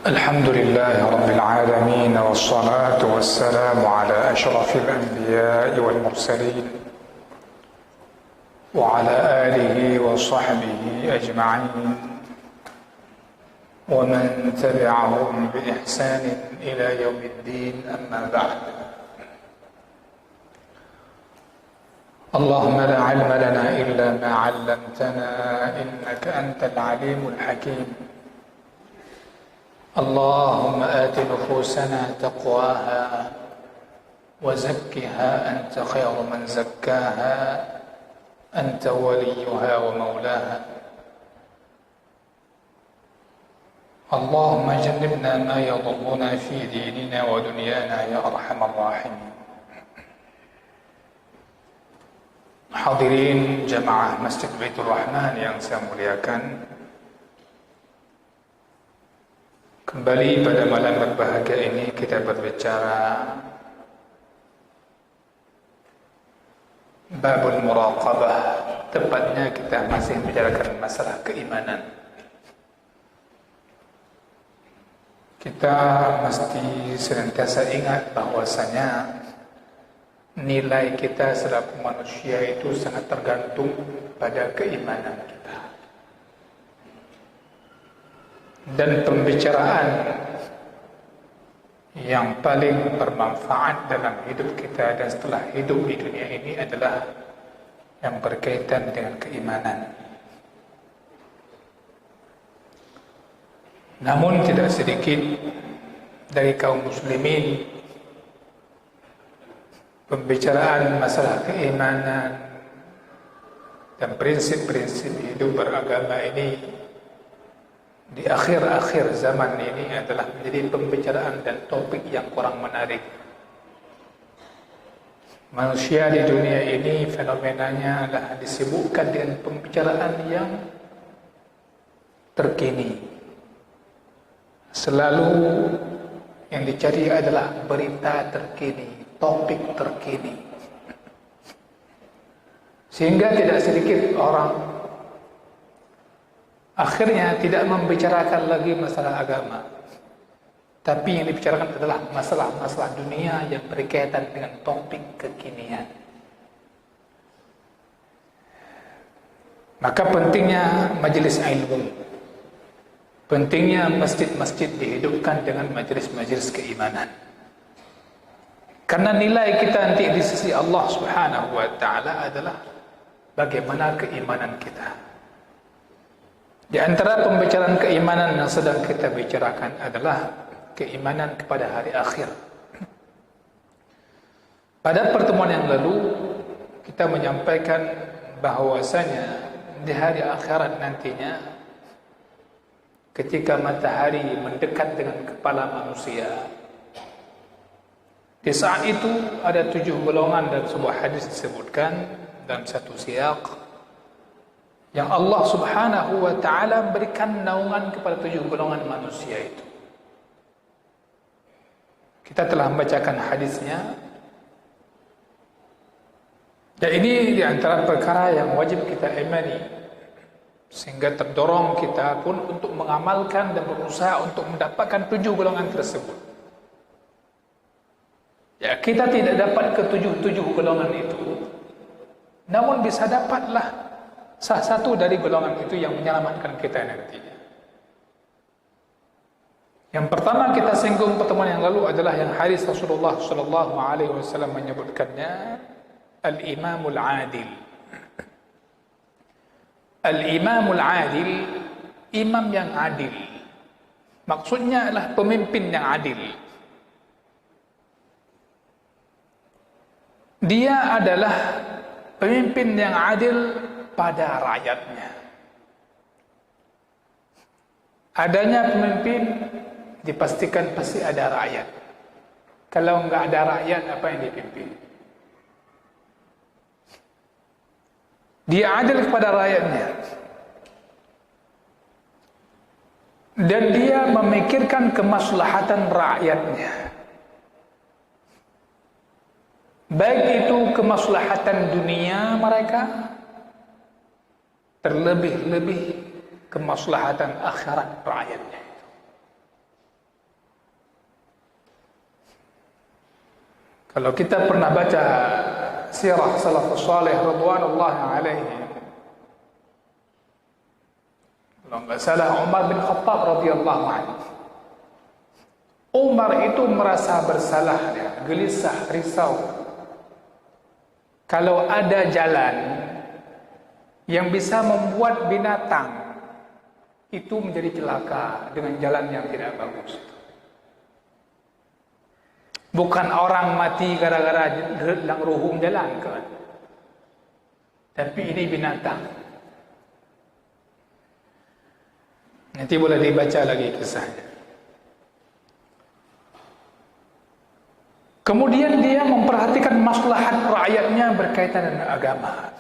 الحمد لله رب العالمين والصلاة والسلام على أشرف الأنبياء والمرسلين وعلى آله وصحبه أجمعين ومن تبعهم بإحسان إلى يوم الدين أما بعد. اللهم لا علم لنا إلا ما علمتنا إنك أنت العليم الحكيم. اللهم آت نفوسنا تقواها وزكها أنت خير من زكاها أنت وليها ومولاها. اللهم جنبنا ما يضرنا في ديننا ودنيانا يا أرحم الراحمين. Hadirin jamaah Masjid Baitur Rahman yang saya muliakan, kembali pada malam berbahagia ini kita berbicara babul muraqabah. Tepatnya kita masih membicarakan masalah keimanan. Kita mesti senantiasa ingat bahwasanya nilai kita selaku manusia itu sangat tergantung pada keimanan kita. Dan pembicaraan yang paling bermanfaat dalam hidup kita dan setelah hidup di dunia ini adalah yang berkaitan dengan keimanan. Namun tidak sedikit dari kaum muslimin pembicaraan masalah keimanan dan prinsip-prinsip hidup beragama ini di akhir-akhir zaman ini adalah menjadi pembicaraan dan topik yang kurang menarik. Manusia di dunia ini fenomenanya adalah disibukkan dengan pembicaraan yang terkini. Selalu yang dicari adalah berita terkini, topik terkini, sehingga tidak sedikit orang akhirnya tidak membicarakan lagi masalah agama, tapi yang dibicarakan adalah masalah-masalah dunia yang berkaitan dengan topik kekinian. Maka pentingnya majelis ilmu, pentingnya masjid-masjid dihidupkan dengan majelis-majelis keimanan. Karena nilai kita nanti di sisi Allah Subhanahu wa taala adalah bagaimana keimanan kita. Di antara pembicaraan keimanan yang sedang kita bicarakan adalah keimanan kepada hari akhir. Pada pertemuan yang lalu kita menyampaikan bahwasanya di hari akhirat nantinya, ketika matahari mendekat dengan kepala manusia, di saat itu ada 7 golongan dalam sebuah hadis disebutkan dalam satu siyak yang Allah Subhanahu wa taala berikan naungan kepada 7 golongan manusia itu. Kita telah membacakan hadisnya, dan ini di antara perkara yang wajib kita imani, sehingga terdorong kita pun untuk mengamalkan dan berusaha untuk mendapatkan 7 golongan tersebut. Ya, kita tidak dapat ke-7 golongan itu, namun bisa dapatlah salah satu dari golongan itu yang menyelamatkan kita nantinya. Yang pertama kita singgung pertemuan yang lalu adalah yang hadis Rasulullah sallallahu alaihi wasallam menyebutkannya, al-imamul adil. Al-imamul adil, imam yang adil. Maksudnya adalah pemimpin yang adil. Dia adalah pemimpin yang adil pada rakyatnya. Adanya pemimpin dipastikan pasti ada rakyat. Kalau enggak ada rakyat, apa yang dipimpin? Dia adil kepada rakyatnya, dan dia memikirkan kemaslahatan rakyatnya, baik itu kemaslahatan dunia mereka, terlebih-lebih kemaslahatan akhirat rakyatnya. Kalau kita pernah baca sirah salafus salih radhiyallahu alaihim, kalau nggak salah Umar bin Khattab radhiyallahu anhu, Umar itu merasa bersalah, dia gelisah, risau. Kalau ada jalan yang bisa membuat binatang itu menjadi celaka dengan jalan yang tidak bagus. Bukan orang mati gara-gara hilang ruhum jalan kan. Tapi ini binatang. Nanti boleh dibaca lagi kisahnya. Kemudian dia memperhatikan maslahat rakyatnya berkaitan dengan agama.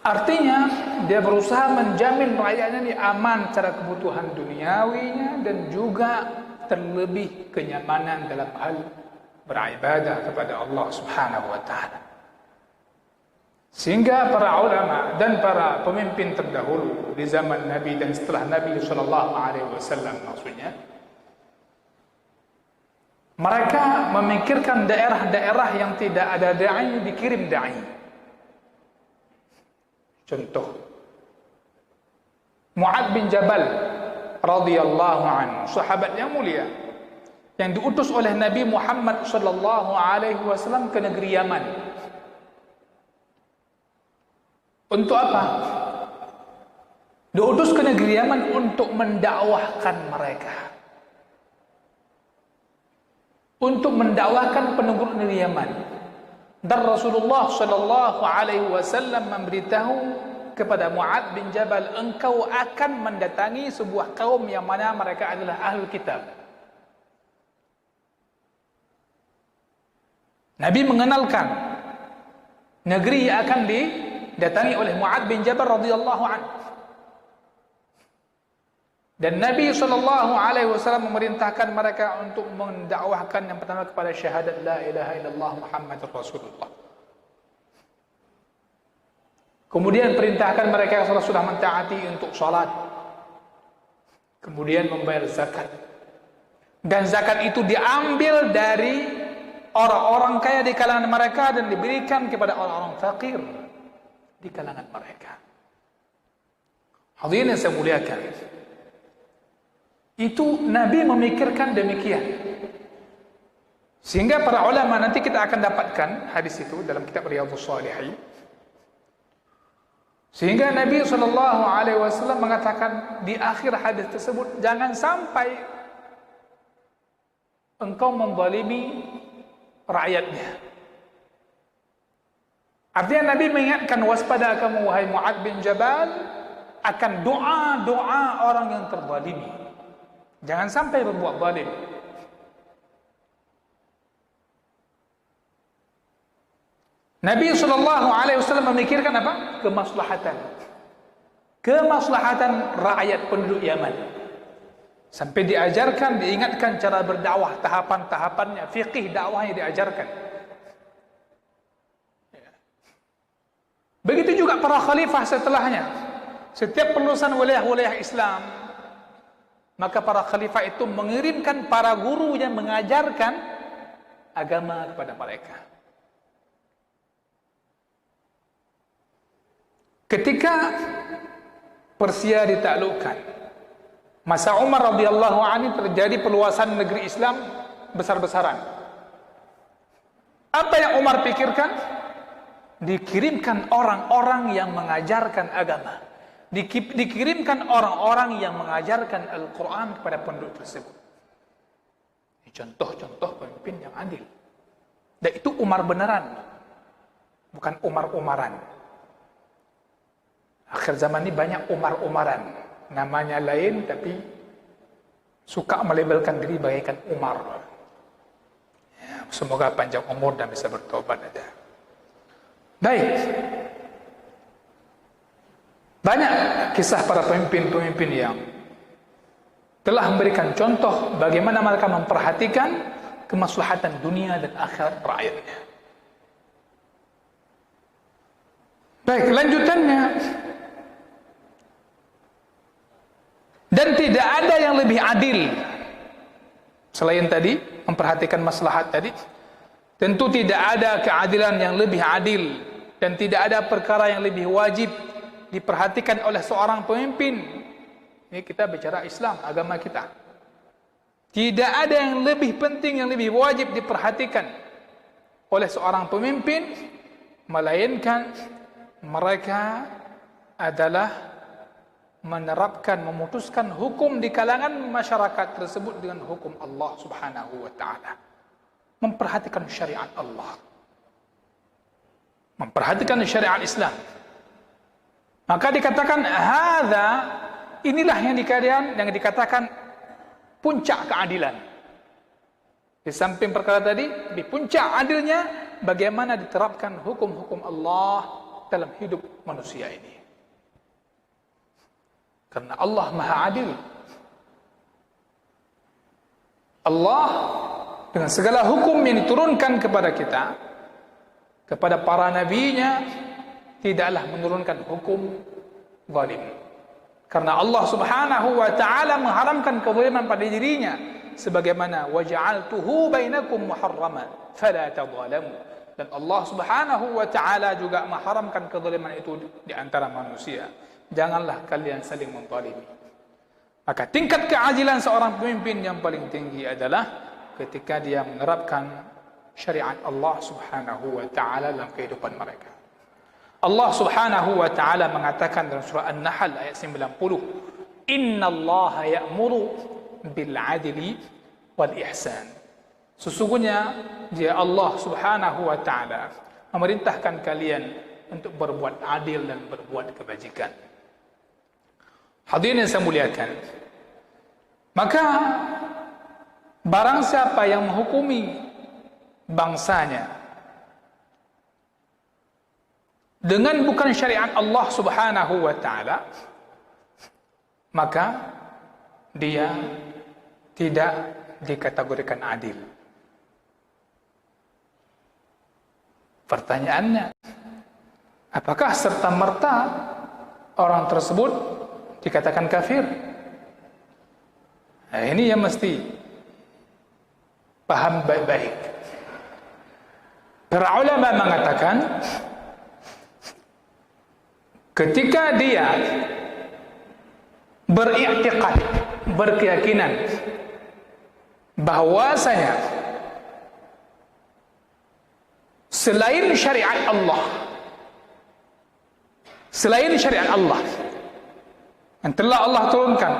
Artinya dia berusaha menjamin rakyatnya ini aman secara kebutuhan duniawinya dan juga terlebih kenyamanan dalam hal beribadah kepada Allah Subhanahu wa taala. Sehingga para ulama dan para pemimpin terdahulu di zaman Nabi dan setelah Nabi sallallahu alaihi wasallam maksudnya, mereka memikirkan daerah-daerah yang tidak ada dai dikirim dai. Contoh, Mu'adz bin Jabal radhiyallahu anhu, sahabat yang mulia yang diutus oleh Nabi Muhammad sallallahu alaihi wasallam ke negeri Yaman. Untuk apa? Diutus ke negeri Yaman untuk mendakwahkan mereka. Untuk mendakwahkan penduduk negeri Yaman. Dan Rasulullah sallallahu alaihi wasallam memberitahu kepada Mu'adz bin Jabal, engkau akan mendatangi sebuah kaum yang mana mereka adalah ahlul kitab. Nabi mengenalkan negeri yang akan didatangi oleh Mu'adz bin Jabal radhiyallahu anhu. Dan Nabi sallallahu alaihi wasallam memerintahkan mereka untuk mendakwahkan yang pertama kepada syahadat la ilaha illallah Muhammadur Rasulullah. Kemudian perintahkan mereka yang sudah mentaati untuk salat. Kemudian membayar zakat. Dan zakat itu diambil dari orang-orang kaya di kalangan mereka dan diberikan kepada orang-orang fakir di kalangan mereka. Hadirin yang saya muliakan, itu Nabi memikirkan demikian. Sehingga para ulama, nanti kita akan dapatkan hadis itu dalam kitab Riyadhus Shalihin. Sehingga Nabi SAW mengatakan di akhir hadis tersebut, jangan sampai engkau menzalimi rakyatnya. Artinya Nabi mengingatkan, waspada kamu wahai Mu'adz bin Jabal akan doa-doa orang yang terzalimi. Jangan sampai berbuat zalim. Nabi SAW memikirkan apa? Kemaslahatan rakyat penduduk Yaman. Sampai diajarkan, diingatkan cara berdakwah, tahapan-tahapannya, fiqih dakwahnya diajarkan. Begitu juga para khalifah setelahnya. Setiap penerusan wilayah-wilayah Islam, maka para khalifah itu mengirimkan para guru yang mengajarkan agama kepada mereka. Ketika Persia ditaklukkan, masa Umar radhiyallahu anhu terjadi perluasan negeri Islam besar-besaran. Apa yang Umar pikirkan? Dikirimkan orang-orang yang mengajarkan agama. Dikirimkan orang-orang yang mengajarkan Al-Quran kepada penduduk tersebut. Ini contoh-contoh pemimpin yang adil. Dan itu Umar beneran, bukan Umar-Umaran. Akhir zaman ini banyak Umar-Umaran, namanya lain tapi suka melabelkan diri bagaikan Umar. Ya, semoga panjang umur dan bisa bertobat ada. Baik. Banyak kisah para pemimpin-pemimpin yang telah memberikan contoh bagaimana mereka memperhatikan kemaslahatan dunia dan akhirat rakyatnya. Baik, lanjutannya. Dan tidak ada yang lebih adil selain tadi memperhatikan maslahat tadi, Tentu tidak ada keadilan yang lebih adil dan tidak ada perkara yang lebih wajib diperhatikan oleh seorang pemimpin. Ini kita bicara Islam, agama kita. Tidak ada yang lebih penting, yang lebih wajib diperhatikan oleh seorang pemimpin, melainkan mereka adalah menerapkan, memutuskan hukum di kalangan masyarakat tersebut dengan hukum Allah Subhanahu wa ta'ala. Memperhatikan syariat Allah, memperhatikan syariat Islam. Maka dikatakan hadza, inilah yang dikatakan puncak keadilan. Di samping perkara tadi, di puncak adilnya bagaimana diterapkan hukum-hukum Allah dalam hidup manusia ini. Karena Allah Maha Adil. Allah dengan segala hukum yang diturunkan kepada kita, kepada para nabinya, tidaklah menurunkan hukum zalim. Karena Allah Subhanahu wa ta'ala mengharamkan kezaliman pada dirinya, sebagaimana waja'altuhu bainakum muharraman fala tadzalamu. Dan Allah Subhanahu wa ta'ala juga mengharamkan kezaliman itu di antara manusia. Janganlah kalian saling menzalimi. Maka tingkat keadilan seorang pemimpin yang paling tinggi adalah ketika dia menerapkan syariat Allah Subhanahu wa ta'ala dalam kehidupan mereka. Allah Subhanahu wa ta'ala mengatakan dalam surah An-Nahl ayat 90, innallaha ya'muru bil adli wal ihsan. Sesungguhnya dia Allah Subhanahu wa ta'ala memerintahkan kalian untuk berbuat adil dan berbuat kebajikan. Hadirin yang saya muliakan, maka barang siapa yang menghukumi bangsanya dengan bukan syariat Allah Subhanahu wa ta'ala, maka dia tidak dikategorikan adil. Pertanyaannya, apakah serta-merta orang tersebut dikatakan kafir? Nah, ini yang mesti paham baik-baik. Para ulama mengatakan, ketika dia beriktikad, berkeyakinan bahwasanya selain syariat Allah yang telah Allah turunkan,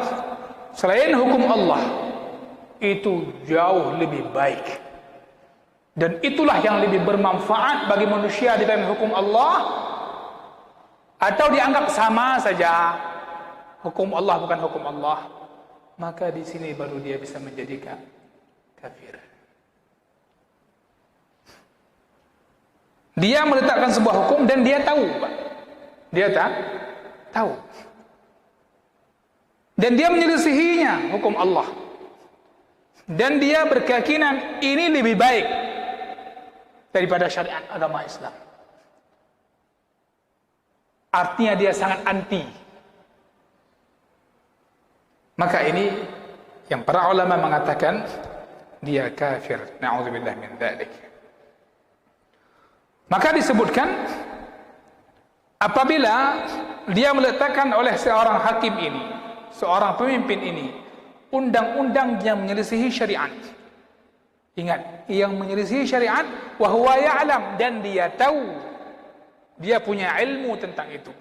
selain hukum Allah, itu jauh lebih baik, dan itulah yang lebih bermanfaat bagi manusia dibanding hukum Allah, atau dianggap sama saja, hukum Allah bukan hukum Allah, maka di sini baru dia bisa menjadi kafir. Dia meletakkan sebuah hukum dan dia tahu, dia tahu, dan dia menyelisihinya, hukum Allah, dan dia berkeyakinan ini lebih baik daripada syariat agama Islam. Artinya dia sangat anti. Maka ini yang para ulama mengatakan dia kafir. Na'udzubillah min dzalik. Maka disebutkan apabila dia meletakkan oleh seorang hakim ini, seorang pemimpin ini, undang-undang yang menyelisihi syariat. Ingat, yang menyelisihi syariat wa huwa ya'lam, dan dia tahu, dia punya ilmu tentang itu.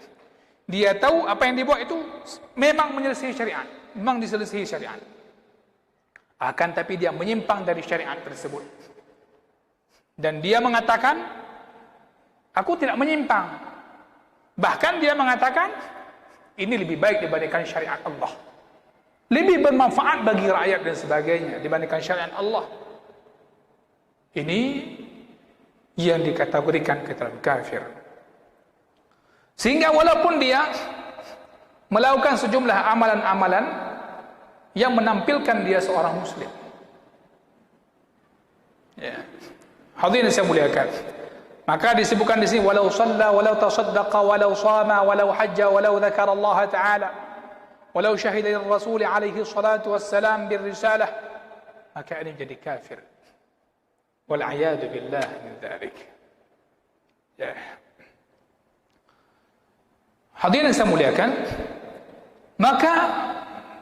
Dia tahu apa yang dibuat itu memang menyelisihi syariat, memang diselisihi syariat. Akan tapi dia menyimpang dari syariat tersebut. Dan dia mengatakan, aku tidak menyimpang. Bahkan dia mengatakan, ini lebih baik dibandingkan syariat Allah, lebih bermanfaat bagi rakyat dan sebagainya dibandingkan syariat Allah. Ini yang dikategorikan ke dalam kafir. Sehingga walaupun dia melakukan sejumlah amalan-amalan yang menampilkan dia seorang muslim, ya, hadirin saya muliakan, maka disebutkan di sini walau shalla walau tasaddaqa walau shama walau hajja walau dzakara Allah taala walau syahida lirrasul alaihi salatu wassalam birrisalah, maka ini jadi kafir. Wal'iyadu billah min dzalik. Ya. Hadirin yang saya muliakan, maka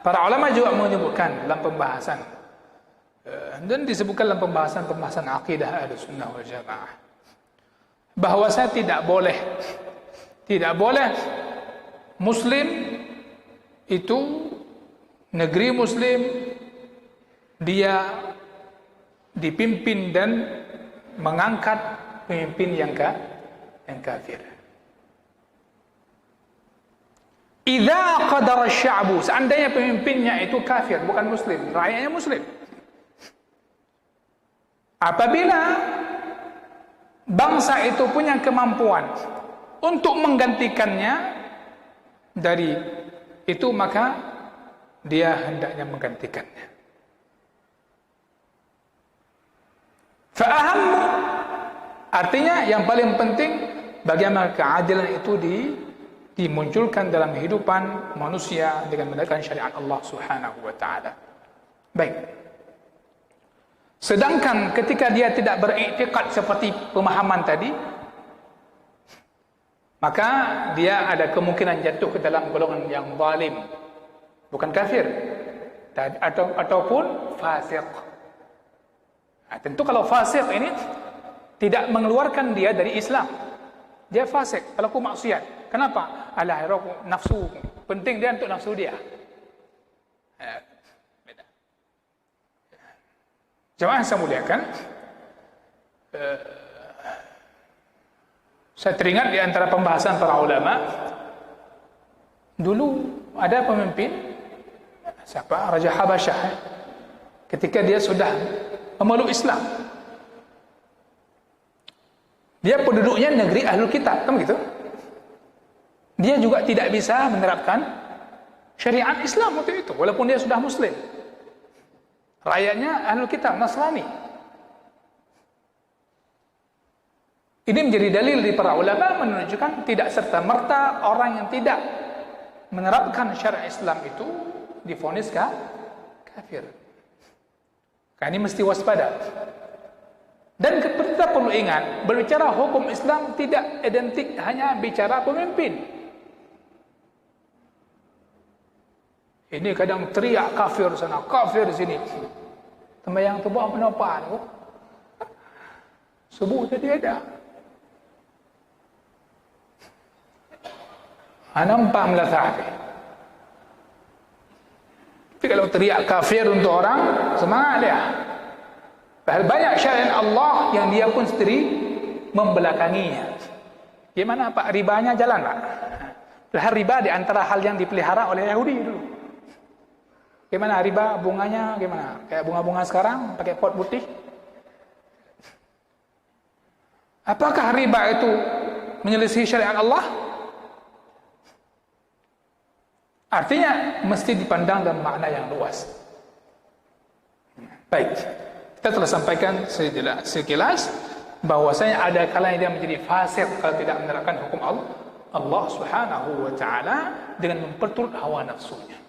para ulama juga menyebutkan dalam pembahasan dan disebutkan dalam pembahasan akidah Ahlussunnah wal Jamaah bahawa saya tidak boleh Muslim itu, negeri Muslim, dia dipimpin dan mengangkat pemimpin yang kafir. Idza qadara asy-sya'bu, seandainya pemimpinnya itu kafir, bukan muslim, rakyatnya muslim. Apabila bangsa itu punya kemampuan untuk menggantikannya dari itu, maka dia hendaknya menggantikannya. Fa'aham, artinya yang paling penting bagaimana keadilan itu dimunculkan dalam kehidupan manusia dengan menegakkan syariat Allah Subhanahu wa taala. Baik. Sedangkan ketika dia tidak beriktikad seperti pemahaman tadi, maka dia ada kemungkinan jatuh ke dalam golongan yang zalim, bukan kafir, ataupun fasik. Nah, tentu kalau fasik ini tidak mengeluarkan dia dari Islam, dia fasik, pelaku maksiat. Kenapa? Alah, nafsu, penting dia untuk nafsu dia. Beda. Jemaah yang saya muliakan, saya teringat di antara pembahasan para ulama, dulu ada pemimpin, siapa? Raja Habasyah, ketika dia sudah memeluk Islam, dia penduduknya negeri Ahlul Kitab, kan begitu? Dia juga tidak bisa menerapkan syariat Islam waktu itu, walaupun dia sudah Muslim. Rakyatnya Ahlul Kitab, Nasrani. Ini menjadi dalil di para ulama menunjukkan tidak serta-merta orang yang tidak menerapkan syariat Islam itu divonis kafir. Ini mesti waspada. Dan kita perlu ingat, berbicara hukum Islam tidak identik hanya bicara pemimpin. Ini kadang teriak kafir sana, kafir sini. Tembayang tu buat apa tu? Subuh tadi ada. Nampak melatih. Tapi kalau teriak kafir untuk orang, semangat dia. Padahal banyak syariat Allah yang dia pun sendiri membelakanginya. Gimana Pak? Ribanya jalan Pak? Padahal riba di antara hal yang dipelihara oleh Yahudi dulu. Gimana riba bunganya? Gimana? Kayak bunga-bunga sekarang pakai pot putih. Apakah riba itu menyelisih syariat Allah? Artinya mesti dipandang dalam makna yang luas. Baik, kita telah sampaikan sekilas bahwasanya ada kalanya dia menjadi fasik kalau tidak menerapkan hukum Allah Subhanahu wa taala dengan memperturut hawa nafsunya.